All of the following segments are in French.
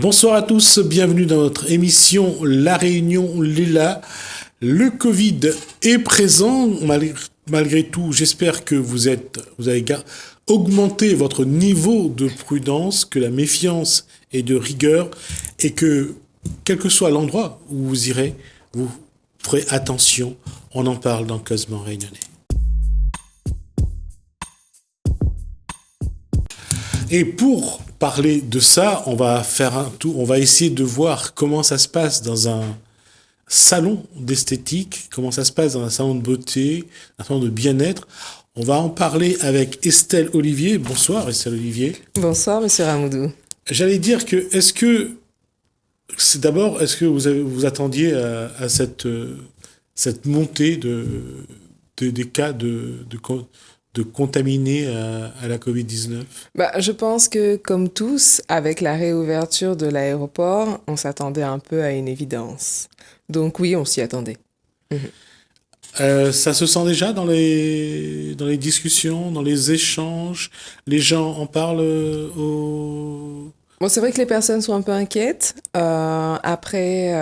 Bonsoir à tous, bienvenue dans notre émission La Réunion Lila. Le Covid est présent, malgré tout, j'espère que vous avez augmenté votre niveau de prudence, que la méfiance est de rigueur et que, quel que soit l'endroit où vous irez, vous ferez attention. On en parle dans Causement Réunionnais. Et pour parler de ça, on va faire un tour, on va essayer de voir comment ça se passe dans un salon d'esthétique, comment ça se passe dans un salon de beauté, un salon de bien-être. On va en parler avec Estelle Olivier. Bonsoir Estelle Olivier. Bonsoir Monsieur Ramoudou. J'allais dire que, est-ce que vous attendiez à cette montée des cas de contaminés à la Covid-19? Je pense que, comme tous, avec la réouverture de l'aéroport, on s'attendait un peu à une évidence. Donc oui, on s'y attendait. Ça se sent déjà dans les discussions, dans les échanges. Les gens en parlent Bon, c'est vrai que les personnes sont un peu inquiètes. Après,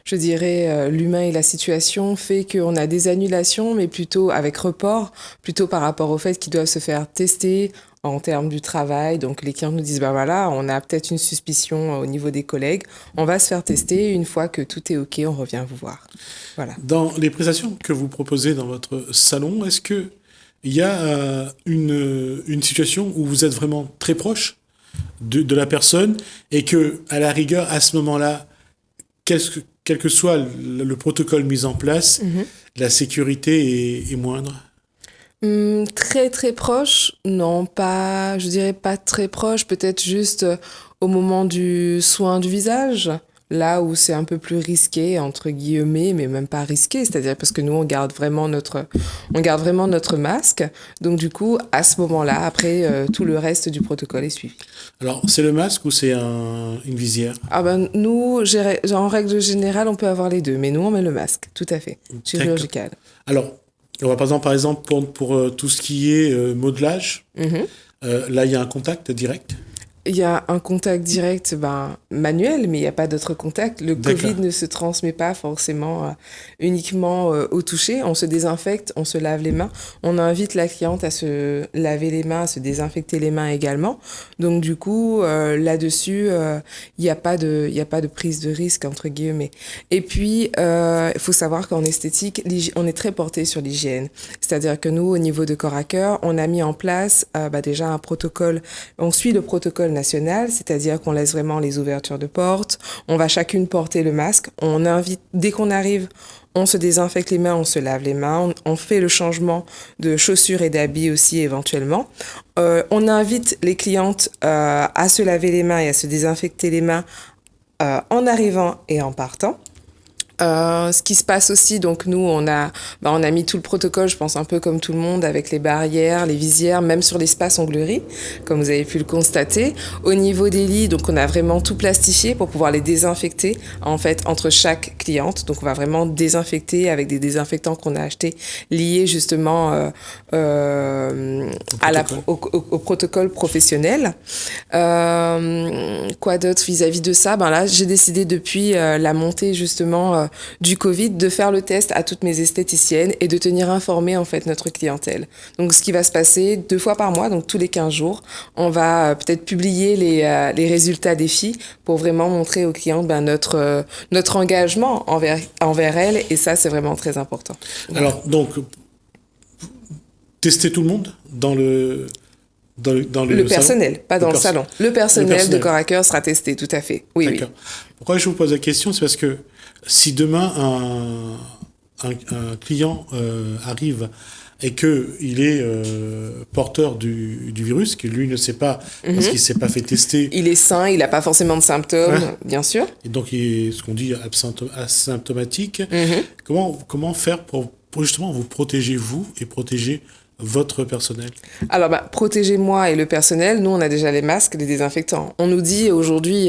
je dirais, l'humain et la situation fait qu'on a des annulations, mais plutôt avec report, plutôt par rapport au fait qu'ils doivent se faire tester en termes du travail. Donc, les clients nous disent, voilà, on a peut-être une suspicion au niveau des collègues. On va se faire tester. Une fois que tout est OK, on revient vous voir. Voilà. Dans les prestations que vous proposez dans votre salon, est-ce que il y a une situation où vous êtes vraiment très proche de la personne et que, à la rigueur, à ce moment-là, quel que soit le protocole mis en place, la sécurité est moindre? Très très proche, non, pas, je dirais pas très proche, peut-être juste au moment du soin du visage, là où c'est un peu plus risqué, entre guillemets, mais même pas risqué, c'est-à-dire parce que nous, on garde vraiment notre masque. Donc du coup, à ce moment-là, après, tout le reste du protocole est suivi. Alors, c'est le masque ou c'est une visière? Nous, en règle générale, on peut avoir les deux, mais nous, on met le masque, tout à fait, chirurgical. Alors, on va par exemple pour tout ce qui est modelage, là, il y a un contact direct. Il y a un contact direct manuel, mais il n'y a pas d'autre contact. Le Covid ne se transmet pas forcément uniquement au toucher. On se désinfecte, on se lave les mains. On invite la cliente à se laver les mains, à se désinfecter les mains également. Donc du coup, là-dessus, il n'y a pas de prise de risque, entre guillemets. Et puis, il faut savoir qu'en esthétique, on est très porté sur l'hygiène. C'est-à-dire que nous, au niveau de Corps à Cœur, on a mis en place déjà un protocole. On suit le protocole national, c'est-à-dire qu'on laisse vraiment les ouvertures de portes, on va chacune porter le masque, on invite, dès qu'on arrive, on se désinfecte les mains, on se lave les mains, on fait le changement de chaussures et d'habits aussi éventuellement. On invite les clientes à se laver les mains et à se désinfecter les mains en arrivant et en partant. Ce qui se passe aussi, donc nous on a mis tout le protocole, je pense un peu comme tout le monde, avec les barrières, les visières, même sur l'espace onglerie, comme vous avez pu le constater. Au niveau des lits, donc on a vraiment tout plastifié pour pouvoir les désinfecter en fait entre chaque cliente. Donc on va vraiment désinfecter avec des désinfectants qu'on a achetés liés justement au protocole professionnel. Quoi d'autre vis-à-vis de ça? Là j'ai décidé depuis la montée justement du Covid, de faire le test à toutes mes esthéticiennes et de tenir informée en fait notre clientèle. Donc ce qui va se passer 2 fois par mois, donc tous les 15 jours, on va peut-être publier les résultats des filles pour vraiment montrer aux clientes notre engagement envers elles, et ça c'est vraiment très important. Alors donc, tester tout le monde dans le personnel, pas dans le salon. Le personnel de Corps à Cœur sera testé, tout à fait. Oui, d'accord. Oui. Pourquoi je vous pose la question? C'est parce que si demain un client arrive et qu'il est porteur du virus, que lui ne sait pas, parce qu'il ne s'est pas fait tester. Il est sain, il n'a pas forcément de symptômes, bien sûr. Et donc, il est ce qu'on dit asymptomatique. Comment faire pour justement vous protéger, vous, et protéger votre personnel? Alors, protégez moi et le personnel. Nous, on a déjà les masques, les désinfectants. On nous dit aujourd'hui,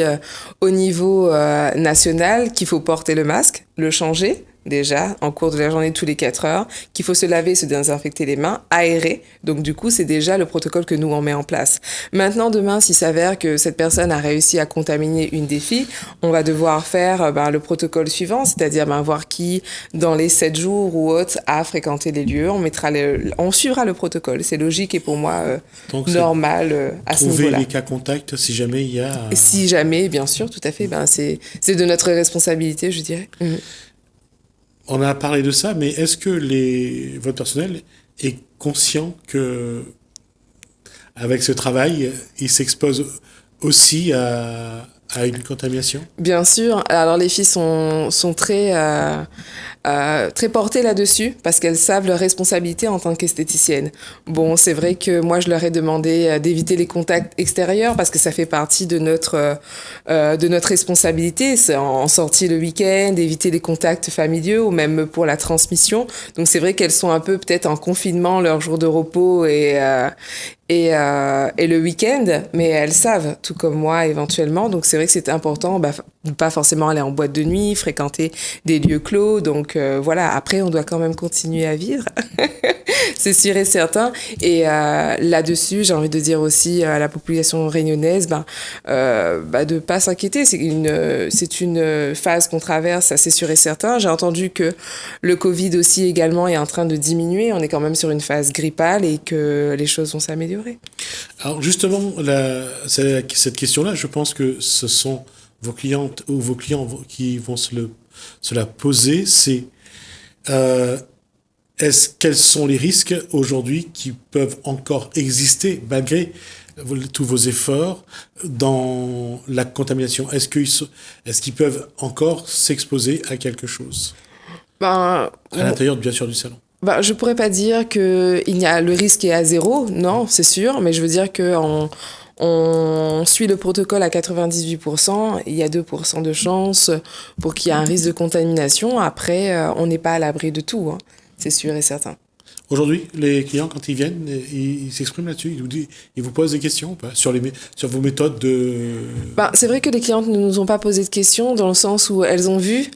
au niveau national, qu'il faut porter le masque, le changer, déjà, en cours de la journée tous les 4 heures, qu'il faut se laver, se désinfecter les mains, aérer. Donc du coup, c'est déjà le protocole que nous, on met en place. Maintenant, demain, s'il s'avère que cette personne a réussi à contaminer une des filles, on va devoir faire le protocole suivant, c'est-à-dire voir qui, dans les 7 jours ou autres, a fréquenté les lieux. On suivra le protocole. C'est logique et pour moi Donc, normal à ce niveau-là. Trouver les cas contacts si jamais il y a... Si jamais, bien sûr, tout à fait. C'est de notre responsabilité, je dirais. On a parlé de ça, mais est-ce que votre personnel est conscient que avec ce travail, il s'expose aussi à une contamination? Bien sûr. Alors les filles sont très très portées là-dessus parce qu'elles savent leur responsabilité en tant qu'esthéticienne. Bon, c'est vrai que moi je leur ai demandé d'éviter les contacts extérieurs parce que ça fait partie de notre responsabilité. C'est en sortie le week-end, d'éviter les contacts familiaux ou même pour la transmission. Donc c'est vrai qu'elles sont un peu peut-être en confinement leur jour de repos et le week-end, mais elles savent, tout comme moi éventuellement. Donc c'est vrai que c'est important, pas forcément aller en boîte de nuit, fréquenter des lieux clos. Donc voilà, après on doit quand même continuer à vivre, c'est sûr et certain. Et là-dessus, j'ai envie de dire aussi à la population réunionnaise, de pas s'inquiéter. C'est une phase qu'on traverse, ça c'est sûr et certain. J'ai entendu que le Covid aussi également est en train de diminuer. On est quand même sur une phase grippale et que les choses vont s'améliorer. Alors justement, cette question-là, je pense que ce sont vos clientes ou vos clients qui vont se la poser, c'est quels sont les risques aujourd'hui qui peuvent encore exister malgré tous vos efforts dans la contamination? Est-ce qu'ils peuvent encore s'exposer à quelque chose à l'intérieur, bien sûr, du salon? Je pourrais pas dire que le risque est à 0, non, c'est sûr, mais je veux dire que on suit le protocole à 98%, il y a 2% de chance pour qu'il y ait un risque de contamination. Après, on n'est pas à l'abri de tout, hein, c'est sûr et certain. Aujourd'hui, les clients, quand ils viennent, ils s'expriment là-dessus, ils vous posent des questions ou pas sur vos méthodes de... C'est vrai que les clientes ne nous ont pas posé de questions dans le sens où elles ont vu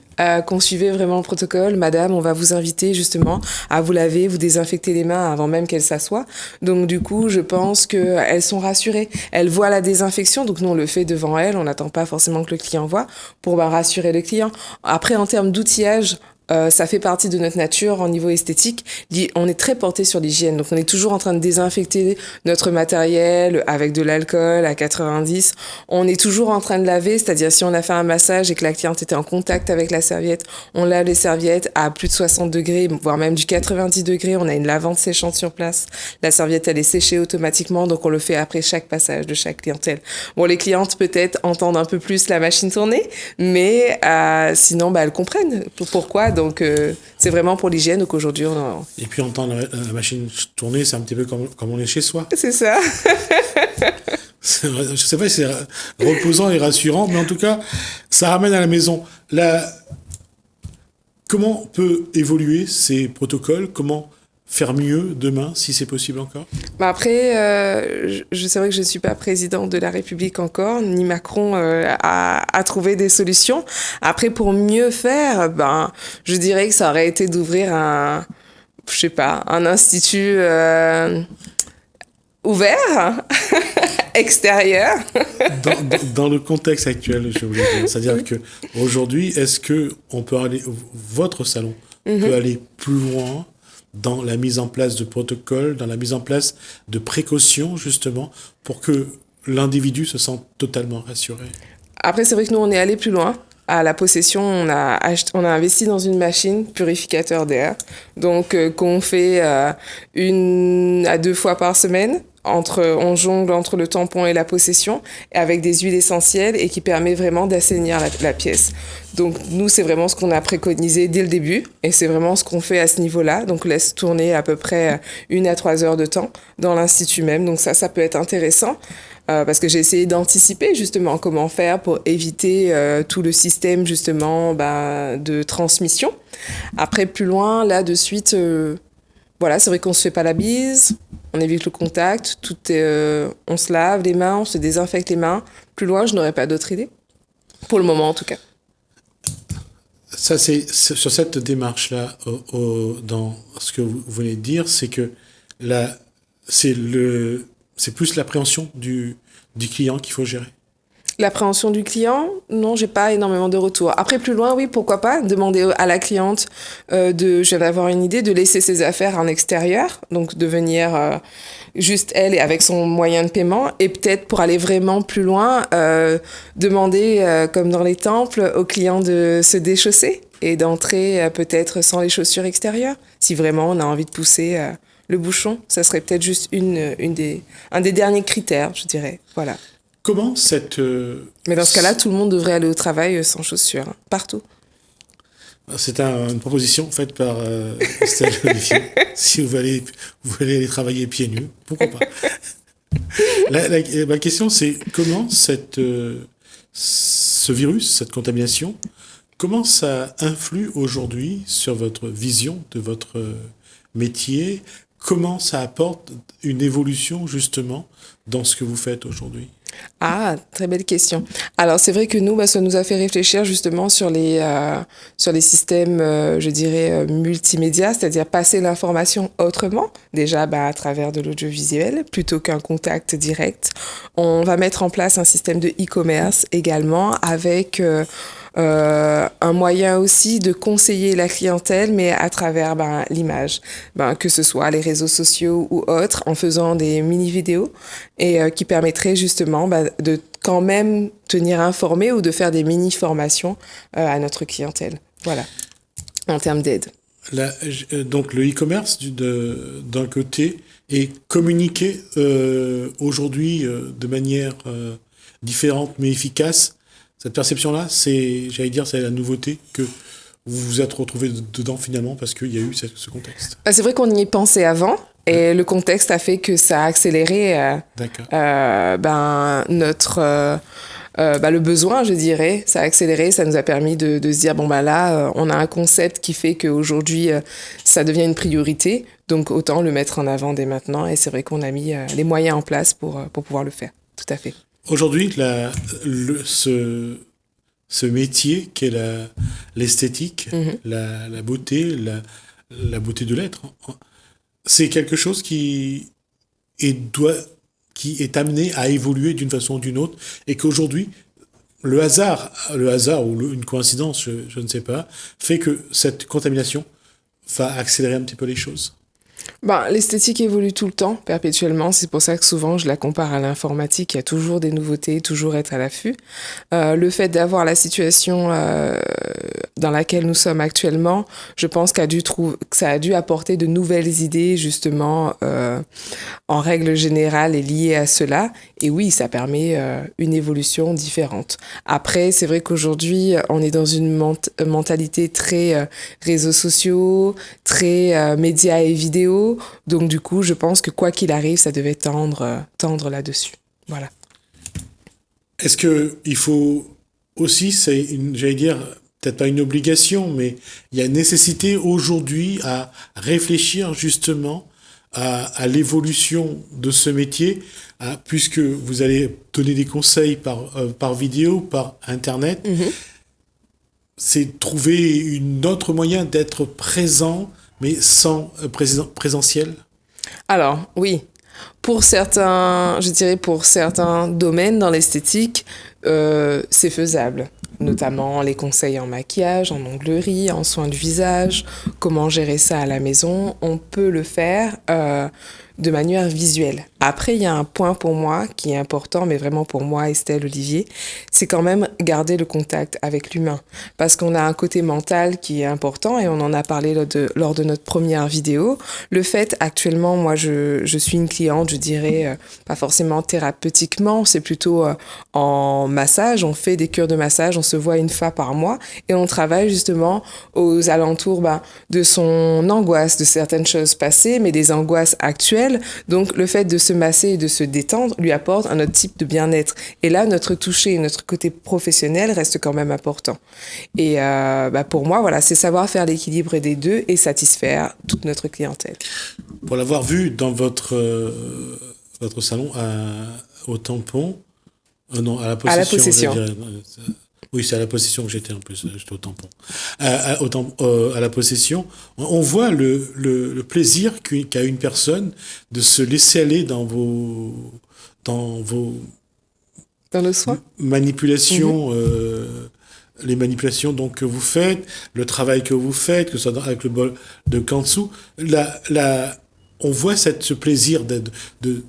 qu'on suivait vraiment le protocole. Madame, on va vous inviter justement à vous laver, vous désinfecter les mains avant même qu'elles s'assoient. Donc du coup, je pense qu'elles sont rassurées. Elles voient la désinfection, donc nous on le fait devant elles, on n'attend pas forcément que le client voit pour rassurer le client. Après, en termes d'outillage, ça fait partie de notre nature au niveau esthétique. On est très porté sur l'hygiène, donc on est toujours en train de désinfecter notre matériel avec de l'alcool à 90. On est toujours en train de laver, c'est-à-dire si on a fait un massage et que la cliente était en contact avec la serviette, on lave les serviettes à plus de 60 degrés, voire même du 90 degrés. On a une lavande séchante sur place. La serviette, elle est séchée automatiquement, donc on le fait après chaque passage de chaque clientèle. Bon, les clientes peut-être entendent un peu plus la machine tourner, mais sinon, elles comprennent pourquoi. Donc, c'est vraiment pour l'hygiène. Donc, aujourd'hui, Et puis, entendre la machine tourner, c'est un petit peu comme on est chez soi. C'est ça. Je sais pas si c'est reposant et rassurant, mais en tout cas, ça ramène à la maison. Comment peut évoluer ces protocoles? Comment faire mieux demain, si c'est possible encore? Après, c'est vrai que je ne suis pas présidente de la République encore, ni Macron a trouvé des solutions. Après, pour mieux faire, je dirais que ça aurait été d'ouvrir un institut ouvert, extérieur. Dans le contexte actuel, je voulais dire. C'est-à-dire qu'aujourd'hui, est-ce que votre salon peut aller plus loin dans la mise en place de protocoles, dans la mise en place de précautions, justement, pour que l'individu se sente totalement rassuré? Après, c'est vrai que nous, on est allé plus loin. À la possession, on a investi dans une machine purificateur d'air, donc qu'on fait 1 à 2 fois par semaine. On jongle entre le tampon et la possession, avec des huiles essentielles et qui permet vraiment d'assainir la pièce. Donc nous, c'est vraiment ce qu'on a préconisé dès le début et c'est vraiment ce qu'on fait à ce niveau-là. Donc on laisse tourner à peu près 1 à 3 heures de temps dans l'institut même. Donc ça peut être intéressant parce que j'ai essayé d'anticiper justement comment faire pour éviter tout le système justement de transmission. Après, plus loin, là de suite... Voilà, c'est vrai qu'on se fait pas la bise, on évite le contact, on se lave les mains, on se désinfecte les mains. Plus loin, je n'aurais pas d'autre idée. Pour le moment, en tout cas. Ça, sur cette démarche-là, dans ce que vous venez de dire, c'est que là, c'est plus l'appréhension du client qu'il faut gérer. L'appréhension du client, non, j'ai pas énormément de retours. Après, plus loin, oui, pourquoi pas demander à la cliente je viens d'avoir une idée, de laisser ses affaires en extérieur, donc de venir juste elle et avec son moyen de paiement, et peut-être pour aller vraiment plus loin, demander, comme dans les temples, aux clients de se déchausser et d'entrer peut-être sans les chaussures extérieures, si vraiment on a envie de pousser le bouchon. Ça serait peut-être juste un des derniers critères, je dirais. Voilà. Comment cette... Mais dans ce cas-là, tout le monde devrait aller au travail sans chaussures, hein, partout. C'est une proposition faite par Estelle Olivier. Si vous voulez aller travailler pieds nus, pourquoi pas. Ma question, c'est comment ce virus, cette contamination, comment ça influe aujourd'hui sur votre vision de votre métier? Comment ça apporte une évolution, justement, dans ce que vous faites aujourd'hui? Ah, très belle question. Alors, c'est vrai que nous, ça nous a fait réfléchir justement sur les systèmes, je dirais, multimédia, c'est-à-dire passer l'information autrement, déjà à travers de l'audiovisuel, plutôt qu'un contact direct. On va mettre en place un système de e-commerce également avec... un moyen aussi de conseiller la clientèle, mais à travers l'image, que ce soit les réseaux sociaux ou autres, en faisant des mini-vidéos et qui permettraient justement de quand même tenir informé ou de faire des mini-formations à notre clientèle. Voilà, en termes d'aide. Donc le e-commerce, d'un côté, est communiqué aujourd'hui de manière différente mais efficace. Cette perception-là, c'est la nouveauté que vous vous êtes retrouvé dedans finalement parce qu'il y a eu ce contexte. C'est vrai qu'on y pensait avant et le contexte a fait que ça a accéléré le besoin, je dirais. Ça a accéléré, ça nous a permis de se dire, on a un concept qui fait qu'aujourd'hui, ça devient une priorité. Donc autant le mettre en avant dès maintenant. Et c'est vrai qu'on a mis les moyens en place pour pouvoir le faire. Tout à fait. Aujourd'hui, ce métier qu'est l'esthétique, la beauté, la beauté de l'être, c'est quelque chose qui est amené à évoluer d'une façon ou d'une autre, et qu'aujourd'hui, le hasard ou une coïncidence, je ne sais pas, fait que cette contamination va accélérer un petit peu les choses. L'esthétique évolue tout le temps, perpétuellement. C'est pour ça que souvent, je la compare à l'informatique. Il y a toujours des nouveautés, toujours être à l'affût. Le fait d'avoir la situation dans laquelle nous sommes actuellement, je pense que ça a dû apporter de nouvelles idées, justement, en règle générale et liées à cela. Et oui, ça permet une évolution différente. Après, c'est vrai qu'aujourd'hui, on est dans une mentalité très réseaux sociaux, très médias et vidéos. Donc, du coup, je pense que quoi qu'il arrive, ça devait tendre là-dessus. Voilà. Est-ce qu'il faut aussi, j'allais dire, peut-être pas une obligation, mais il y a nécessité aujourd'hui à réfléchir justement à l'évolution de ce métier, puisque vous allez donner des conseils par vidéo, par Internet. C'est trouver un autre moyen d'être présent, mais sans présentiel? Alors, oui. Pour certains domaines dans l'esthétique, c'est faisable. Notamment les conseils en maquillage, en onglerie, en soins du visage, comment gérer ça à la maison. On peut le faire de manière visuelle. Après, il y a un point pour moi qui est important, mais vraiment pour moi, Estelle Olivier, c'est quand même garder le contact avec l'humain. Parce qu'on a un côté mental qui est important et on en a parlé lors de notre première vidéo. Le fait, actuellement, moi, je suis une cliente, je dirais, pas forcément thérapeutiquement, c'est plutôt en massage. On fait des cures de massage, on se voit une fois par mois et on travaille justement aux alentours de son angoisse, de certaines choses passées, mais des angoisses actuelles. Donc, le fait de se masser et de se détendre lui apporte un autre type de bien-être. Et là, notre toucher et notre côté professionnel reste quand même important. Et pour moi, voilà, c'est savoir faire l'équilibre des deux et satisfaire toute notre clientèle. Pour l'avoir vu dans votre salon au tampon, non, à la possession. Oui, c'est à la possession que j'étais en plus, j'étais au tampon. À la possession, on voit le plaisir qu'a une personne de se laisser aller dans vos Dans le soin. manipulations, les manipulations donc que vous faites, le travail que vous faites, que ce soit avec le bol de Kansu, on voit ce plaisir de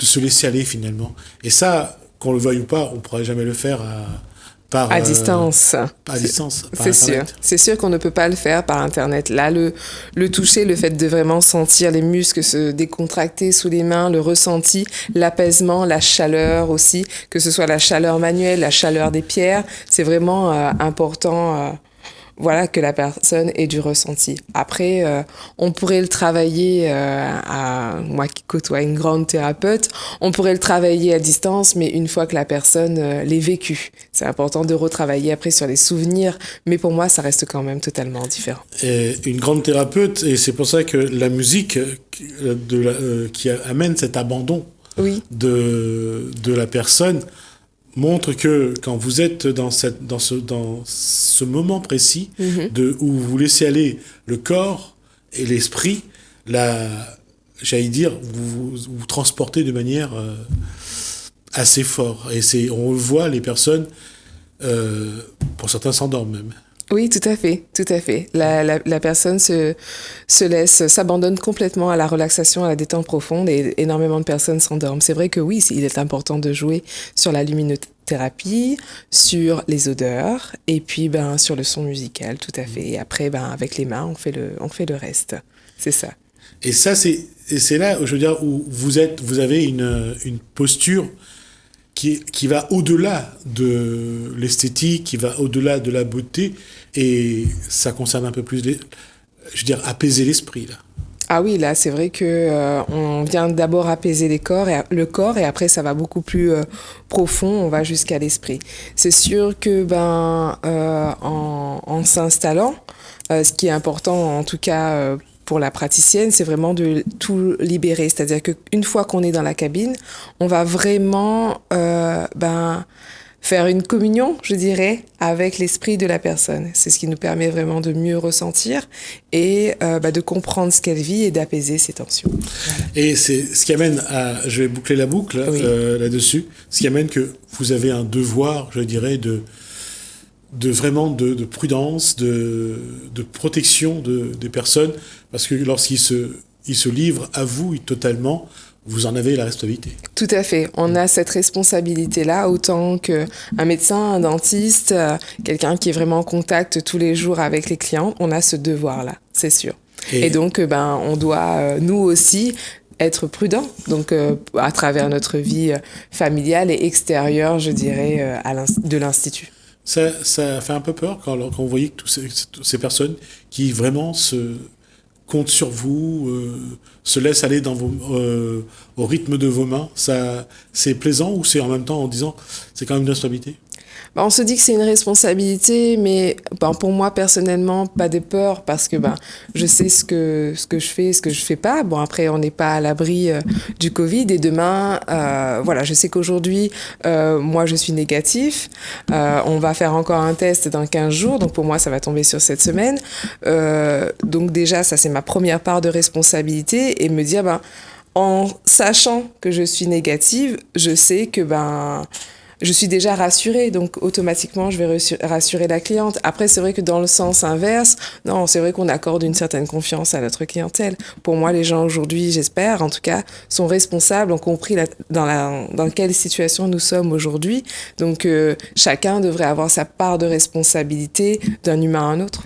se laisser aller finalement. Et ça, qu'on le veuille ou pas, on ne pourra jamais le faire à distance. À distance, par c'est sûr. Internet. C'est sûr qu'on ne peut pas le faire par Internet. Là, le toucher, le fait de vraiment sentir les muscles se décontracter sous les mains, le ressenti, l'apaisement, la chaleur aussi, que ce soit la chaleur manuelle, la chaleur des pierres, c'est vraiment important. Voilà, que la personne ait du ressenti. Après, on pourrait le travailler, moi qui côtoie une grande thérapeute, on pourrait le travailler à distance, mais une fois que la personne l'ait vécu. C'est important de retravailler après sur les souvenirs, mais pour moi, ça reste quand même totalement différent. Et une grande thérapeute, et c'est pour ça que la musique qui amène cet abandon de la personne, montre que quand vous êtes dans ce moment précis où vous laissez aller le corps et l'esprit, j'allais dire, vous transportez de manière assez forte. Et on le voit, les personnes, pour certains s'endorment même. Oui, tout à fait, tout à fait. La personne s'abandonne complètement à la relaxation, à la détente profonde et énormément de personnes s'endorment. C'est vrai que oui, il est important de jouer sur la luminothérapie, sur les odeurs et puis sur le son musical, tout à fait. Et après, avec les mains, on fait le reste. C'est ça. Et ça, c'est là, je veux dire, où vous avez une posture qui va au-delà de l'esthétique, qui va au-delà de la beauté, et ça concerne un peu plus, apaiser l'esprit, là. Ah oui, là, c'est vrai que on vient d'abord apaiser le corps, et après, ça va beaucoup plus profond, on va jusqu'à l'esprit. C'est sûr que, en s'installant, ce qui est important, en tout cas, pour la praticienne, c'est vraiment de tout libérer. C'est-à-dire qu'une fois qu'on est dans la cabine, on va vraiment faire une communion, je dirais, avec l'esprit de la personne. C'est ce qui nous permet vraiment de mieux ressentir et de comprendre ce qu'elle vit et d'apaiser ses tensions. Voilà. Et c'est ce qui amène je vais boucler la boucle là-dessus, ce qui amène que vous avez un devoir, je dirais, de prudence, de protection des personnes, parce que lorsqu'ils se livrent à vous totalement, vous en avez la responsabilité. Tout à fait. On a cette responsabilité-là, autant qu'un médecin, un dentiste, quelqu'un qui est vraiment en contact tous les jours avec les clients, on a ce devoir-là, c'est sûr. Et donc, on doit, nous aussi, être prudent, donc à travers notre vie familiale et extérieure, je dirais, de l'Institut. Ça fait un peu peur quand vous voyez que toutes ces personnes qui vraiment comptent sur vous, se laissent aller au rythme de vos mains. C'est plaisant ou c'est en même temps en disant c'est quand même une responsabilité? On se dit que c'est une responsabilité, mais pour moi, personnellement, pas de peur, parce que je sais ce que je fais, ce que je fais pas. Bon, après, on n'est pas à l'abri du Covid, et demain, je sais qu'aujourd'hui, moi, je suis négatif. On va faire encore un test dans 15 jours, donc pour moi, ça va tomber sur cette semaine. Donc déjà, ça, c'est ma première part de responsabilité, et me dire, en sachant que je suis négative, je sais que, je suis déjà rassurée, donc automatiquement, je vais rassurer la cliente. Après, c'est vrai que dans le sens inverse, non, c'est vrai qu'on accorde une certaine confiance à notre clientèle. Pour moi, les gens aujourd'hui, j'espère, en tout cas, sont responsables, ont compris dans quelle situation nous sommes aujourd'hui. Donc, chacun devrait avoir sa part de responsabilité d'un humain à un autre.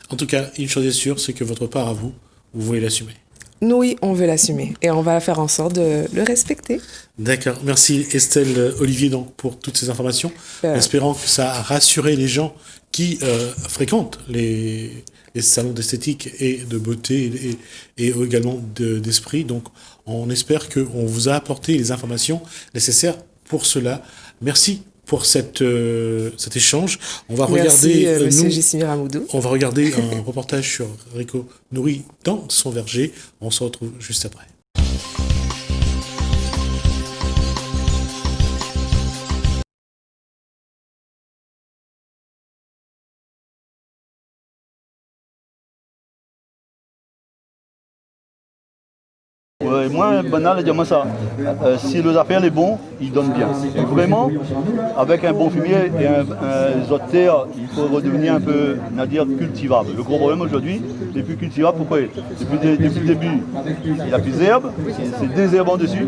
En tout cas, une chose est sûre, c'est que votre part à vous voulez l'assumer. Nous, oui, on veut l'assumer et on va faire en sorte de le respecter. D'accord. Merci Estelle Olivier donc, pour toutes ces informations. Espérant que ça a rassuré les gens qui fréquentent les salons d'esthétique et de beauté et également d'esprit. Donc, on espère qu'on vous a apporté les informations nécessaires pour cela. Merci pour cet échange. On va regarder on va regarder un reportage sur Rico Nouri dans son verger. On se retrouve juste après. Moi, banal, dis-moi ça. Si les affaires est bon, il donne bien. Et vraiment, avec un bon fumier et un autres terres, il faut redevenir un peu, on va dire, cultivable. Le gros problème aujourd'hui, il n'est plus cultivable. Pourquoi? Depuis le début, il n'y a plus d'herbe, c'est désherbant dessus.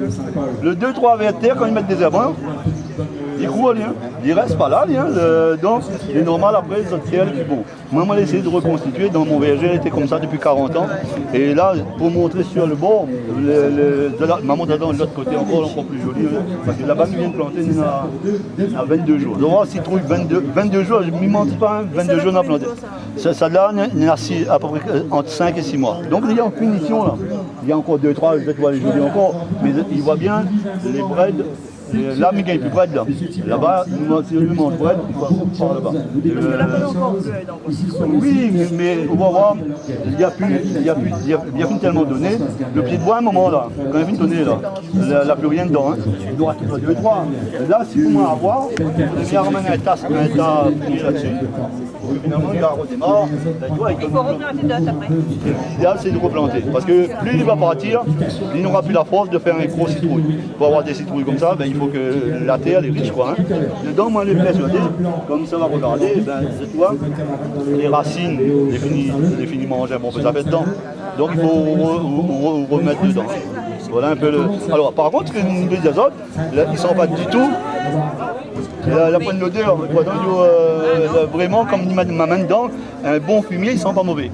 Le 2-3 vers terre, quand ils mettent des herbants, il court rien, il reste pas là, donc il est normal après les autres terres, puis bon. Moi, j'ai essayé de reconstituer dans mon verger, elle était comme ça depuis 40 ans. Et là, pour montrer sur le bord, ma montre de l'autre côté encore plus joli, parce que là-bas, nous vient de planter il y a 22 jours. Donc voilà, citrouille 22 jours, je ne m'y mentis pas, 22 jours on a planté. Ça là, il y en a à peu près entre 5 et 6 mois. Donc il y a en punition là. Il y a encore 2-3, je vais voir les jolis encore, mais il voit bien les braides. Là, il n'y a plus de bread là. Là-bas, si on mange bread, il faut par là-bas. Oui, mais on va voir, il n'y a plus tellement donné. Le pied de bois à un moment là, quand il vient de donner là, il n'y a plus rien dedans. Hein. Il doit être 2-3. Là, si vous m'en avoir, on vient ramener un tas là-dessus. Finalement, il redémarre. Il faut replanter d'autres après. L'idéal, c'est de replanter. Parce que plus il va partir, il n'aura plus la force de faire un gros citrouille. Pour avoir des citrouilles comme ça, il faut que la terre est riche. Hein. Dedans, moi, les persuadé, comme ça va regarder, tu vois, les racines, les finis manger, bon, ça fait dedans. Donc il faut remettre dedans. Voilà un peu le. Alors, par contre, une des azotes, ils ne sont pas du tout. La pointe d'odeur, vraiment, comme il ma main dedans, un bon fumier, il sent pas mauvais.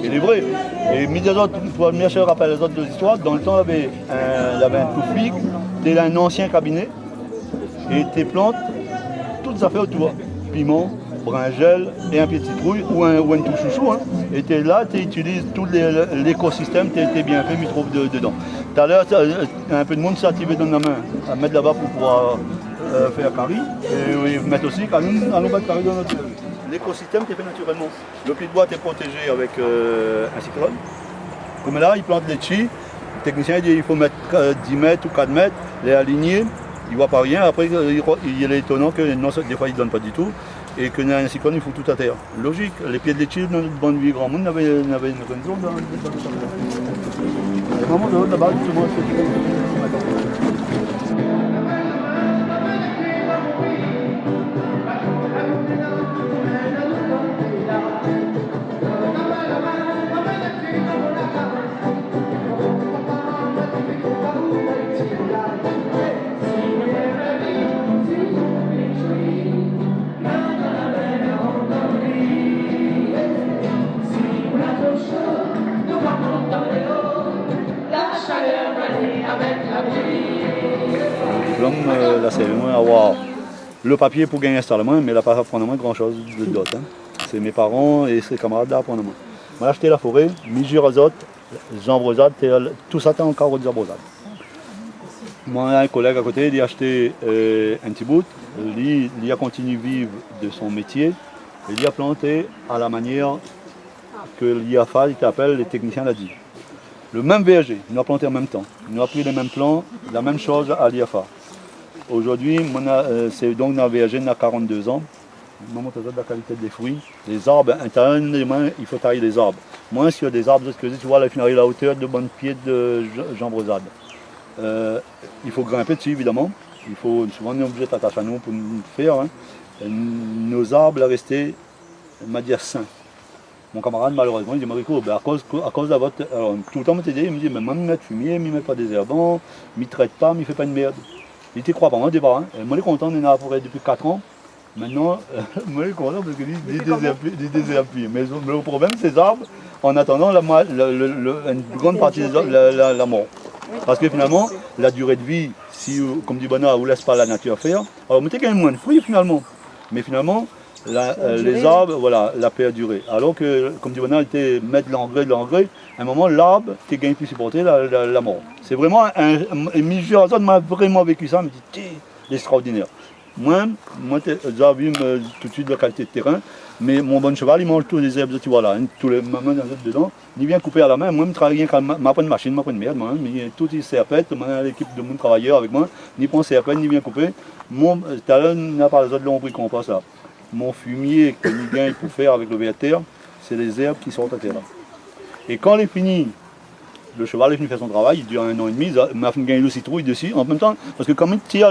Il est vrai. Et mis des autres, pour bien sûr rappeler les autres deux histoires, dans le temps, il y avait un toufik, c'était un ancien cabinet, et tes plantes, toutes ça fait autour. Piment, brinjel et un pied de citrouille ou un tout chouchou. Hein. Et tu es là, tu utilises tout l'écosystème, tu es bien fait, mais tu trouves dedans. Tout à l'heure, un peu de monde s'est activé dans la main à mettre là-bas pour pouvoir faire carré et mettre aussi un autre carré dans notre. L'écosystème est fait naturellement. Le pied de bois est protégé avec un cyclone. Comme là, ils plantent les chi. Le technicien dit qu'il faut mettre 10 mètres ou 4 mètres, les aligner. Il ne voit pas rien. Après, il est étonnant que non, des fois, il ne donne pas du tout. Et qu'il y a un cyclone, il faut tout à terre. Logique. Les pieds de litchi, dans notre bonne vie, grand monde, n'avait une zone dans le vraiment de l'autre là-bas, justement, là, c'est vraiment avoir le papier pour gagner installation, mais là, pas apprendre moins grand chose d'autre. Hein. C'est mes parents et ses camarades là apprendre moins. Moi, j'ai acheté la forêt, misure azote, jambrosade, tout ça, t'es encore de jambrosade. Moi, un collègue à côté, il a acheté un petit bout, il a continué à vivre de son métier, il a planté à la manière que l'IAFA, il t'appelle, les techniciens l'a dit. Le même verger, il a planté en même temps. Il a pris les mêmes plants, la même chose à l'IAFA. Aujourd'hui, c'est donc dans le verger, on a 42 ans. On montre la qualité des fruits. Les arbres, intérieurement, il faut tailler les arbres. Moins sur des arbres, tu vois, la finale, la hauteur de bon pied de jambrosade. Il faut grimper dessus, évidemment. Il faut souvent un objet attaché à nous pour nous faire. Hein. Nos arbres restent, on va dire, sains. Mon camarade, malheureusement, il dit Marico, à cause de votre. Alors, tout le temps, il me dit mais moi, je ne mets pas de fumier, je ne mets pas des herbants, je ne traite pas, je ne fais pas une merde. Il ne croit pas, moi, au départ. Hein. Moi, je suis content, on est là pour depuis 4 ans. Maintenant, moi, je suis content parce qu'il désherbe plus. Mais le problème, ces arbres, en attendant, une grande partie des arbres, la mort. Parce que finalement, la durée de vie, si, comme dit Bonnard, vous ne laisse pas la nature faire, alors, mettez quand même moins de fruits, finalement. Mais finalement, les arbres, voilà, la perdurée. Alors que, comme dit Bonnard, il mettre de l'engrais, à un moment, l'arbre, tu gagnes plus supporter la mort. C'est vraiment Michel Azad m'a vraiment vécu ça, me dit, c'est extraordinaire. Moi, j'ai vu tout de suite la qualité de terrain, mais mon bon cheval, il mange tous les herbes, tu vois là, tous les mamans dedans, il vient couper à la main, moi, je travaille rien qu'à ma machine, ma merde, moi, mais tout il serpette, l'équipe de mon travailleur avec moi, ni prend serpette, ni vient couper. Mon talent n'a pas les autres l'ombris qu'on passe là. Mon fumier que nous gagnons pour faire avec le verre, c'est les herbes qui sont à terre là. Et quand il est fini, le cheval est venu faire son travail, il dure 1 an et demi, il m'a fait gagner le citrouille dessus en même temps. Parce que comme il y a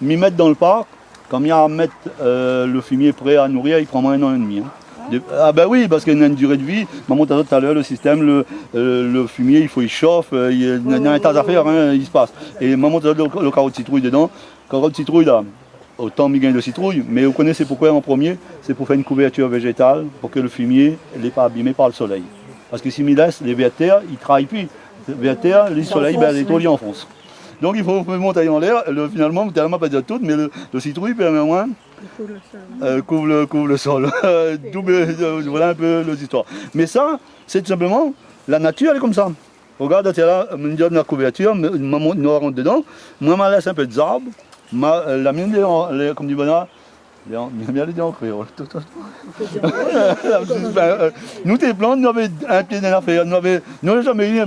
m'y mettre dans le parc, comme il y a à mettre le fumier prêt à nourrir, il prend moins 1 an et demi. Hein. Ah ben oui, parce qu'il y a une durée de vie. Maman t'a dit tout à l'heure, le système, le fumier, il faut il chauffe, il y a un tas d'affaires, hein, il se passe. Et maman t'a dit le carreau de citrouille dedans. Carreau de citrouille là, autant il gagne de citrouille, mais vous connaissez pourquoi en premier? C'est pour faire une couverture végétale, pour que le fumier n'est pas abîmé par le soleil. Parce que s'il laisse les vers terre, il ne travaille plus. Les vers terre, le soleil, ben, les tauliers enfoncent. Donc il faut monter en l'air, finalement, tellement pas dire tout, mais le citrouille permet au moins couvre le sol. Voilà un peu l'histoire. Mais ça, c'est tout simplement, la nature elle est comme ça. Regarde, là, on dit la couverture, maman nous rentre dedans, moi je laisse un peu d'arbres, la mienne, comme du bonheur, bien les dire en créole. Nous, tes plantes, nous avions un pied dans l'affaire, nous n'avons jamais eu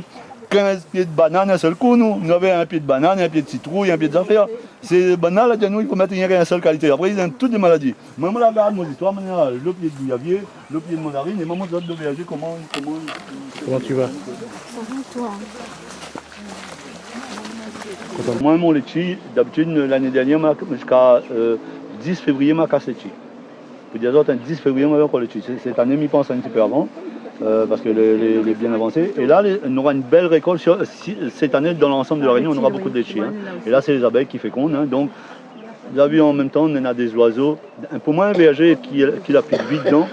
15 pieds de banane un seul coup, nous avions un pied de banane, un pied de citrouille, un pied d'affaires. C'est banal, là, nous, il faut mettre une seule qualité. Après, ils ont toutes des maladies. Maman, la regarde mon histoire, maintenant, le pied de guyavier, le pied de mandarine, et maman, de voyager, comment tu vas? Moi, mon litchi, d'habitude, l'année dernière, jusqu'à 10 février, je cassé le litchi. Pour dire autres, 10 février, on avait encore le litchi. Cette année, je pense un petit peu avant. Parce que les bien avancé. Et là, on aura une belle récolte cette année dans l'ensemble de la Réunion, on aura beaucoup de litchi. Hein. Et là, c'est les abeilles qui fécondent. Hein. Donc, vous avez vu en même temps, on a des oiseaux. Pour moi, un berger qui a plus de vie dedans.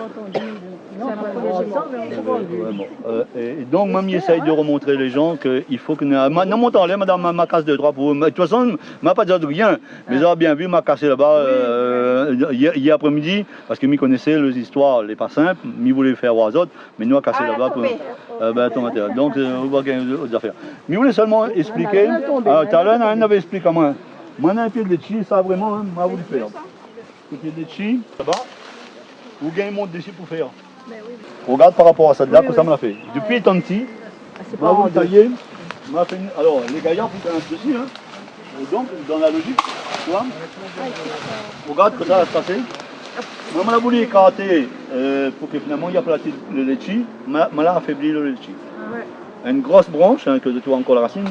Et donc, moi, j'essaye de remontrer les gens qu'il faut que. Non, monte en l'air, madame, ma casse de droit pour vous. De toute façon, je ne pas dit de rien. Mais j'aurais bien vu, m'a cassé là-bas hier après-midi, parce que je connaissais les histoires, les pas simples, je voulais faire aux autres, mais nous, a cassé là-bas pour. Donc, on va gagner d'autres affaires. Je voulais seulement expliquer. Tout à l'heure, on avait expliqué à moi. Moi, on a un pied de litchi, ça vraiment, hein, m'a voulu faire. Le pied de litchi, là-bas, vous gagnez mon dessus pour faire. Regarde par rapport à ça de là, que ça me l'a fait. Depuis étant petit, m'a voulu tailler, m'a fait une... Alors, les gaillards font un dessus, hein. Et donc, dans la logique, tu vois, regarde que ça va se passer. Moi, je voulu écarter pour que finalement il n'y a pas le litchi, je l'ai affaibli le litchi. Une grosse branche, hein, que tu vois encore la racine,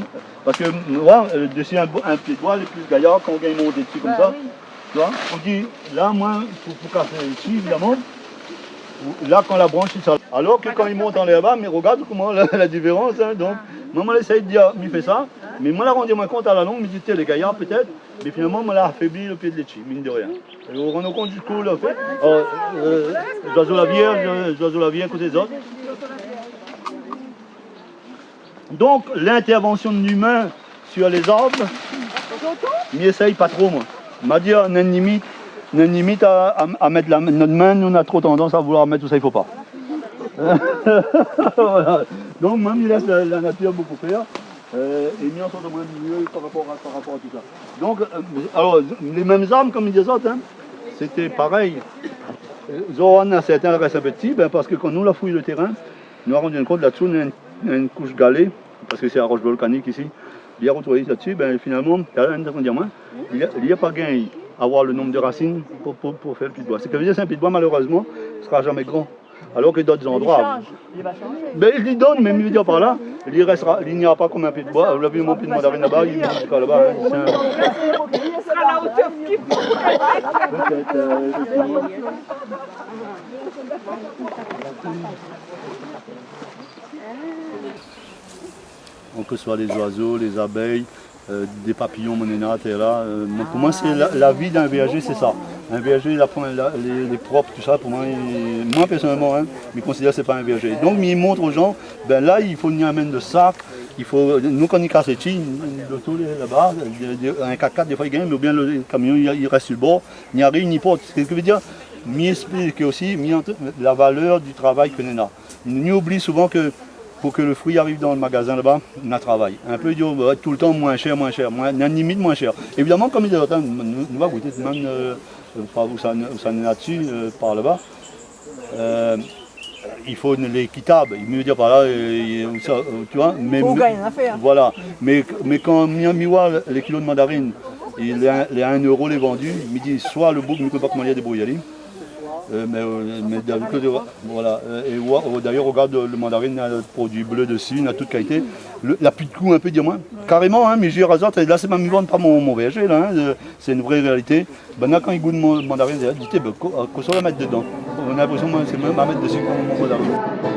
parce que moi, dessus un pied de bois, les plus gaillards, quand on gagne monter dessus comme ça, tu vois, on dit, là, moi, pour casser le litchi, évidemment, là, quand la branche est alors que quand il monte en l'air bas, mais regarde comment la différence. Hein, donc, moi, je essaye de dire, il fait ça, mais moi, je me rends compte à la longue, je me dis, tiens, les gaillards peut-être, mais finalement, je l'ai affaibli le pied de litchi, mine de rien. Et on rend compte du coup, là, en fait. L'oiseau la vierge, côté des autres. Donc, l'intervention de l'humain sur les arbres, je n'essaye pas trop, moi. Je m'a dit, on a une limite à mettre notre main, nous on a trop tendance à vouloir mettre tout ça, il ne faut pas. Voilà. Donc moi je laisse la nature beaucoup faire et mis en sorte de moins mieux par rapport à tout ça. Donc alors les mêmes arbres comme les autres, hein, c'était pareil. Zoran a certains restent un peu petits, parce que quand nous la fouille le terrain, nous avons rendu compte là-dessous on a une couche galée, parce que c'est la roche volcanique ici. Il y a retrouvé là-dessus, finalement, il n'y a pas gain. Avoir le nombre de racines pour faire le pied de bois. Ce que veut dire, c'est un pied de bois, malheureusement, ne sera jamais grand. Alors que d'autres endroits. Il y donne, mais il veut dire par là, il n'y aura pas comme un pied de bois. Vous l'avez vu, mon pied de mandarine là-bas, il est jusqu'à là-bas. Il sera à la hauteur qu'il faut. Que ce soit les oiseaux, les abeilles, des papillons, monénates, et là. Pour moi, c'est la vie d'un berger, c'est ça. Un berger, il apprend les propres, tout ça. Pour moi, moi personnellement, hein, je considère que ce n'est pas un berger. Donc, il montre aux gens, là, il faut y amener de sac. Il faut, nous, quand on casse les chis, l'auto là-bas, un 4x4, des fois, il gagne, mais bien le camion, il reste sur le bord. Il n'y a rien, ni porte. Ce que veut dire, m'expliquer aussi la valeur du travail que nous avons. Nous oublie souvent que pour que le fruit arrive dans le magasin là-bas, on a travail. Un peu tout le temps moins cher, une limite moins cher. Évidemment, comme il dit, nous va goûter même où ça est là-dessus, par là-bas. Il faut l'équitable, il veut dire par là, tu vois. Mais, voilà. Mais quand on voit les kilos de mandarine, il est à 1 euro les vendus, il me dit soit le bouc ne peut pas commander des brouillades, Mais voilà. Et d'ailleurs, regarde le mandarin, il a le produit bleu dessus, il a toute qualité. La pluie de clou, un peu, dis-moi. Carrément, hein, mais j'ai azote, là, c'est même pas mon voyager, là, hein, c'est une vraie réalité. Ben là, quand il goûte mon mandarin, il dit, qu'on soit la mettre dedans. On a l'impression que c'est même à mettre dessus comme mon mandarin.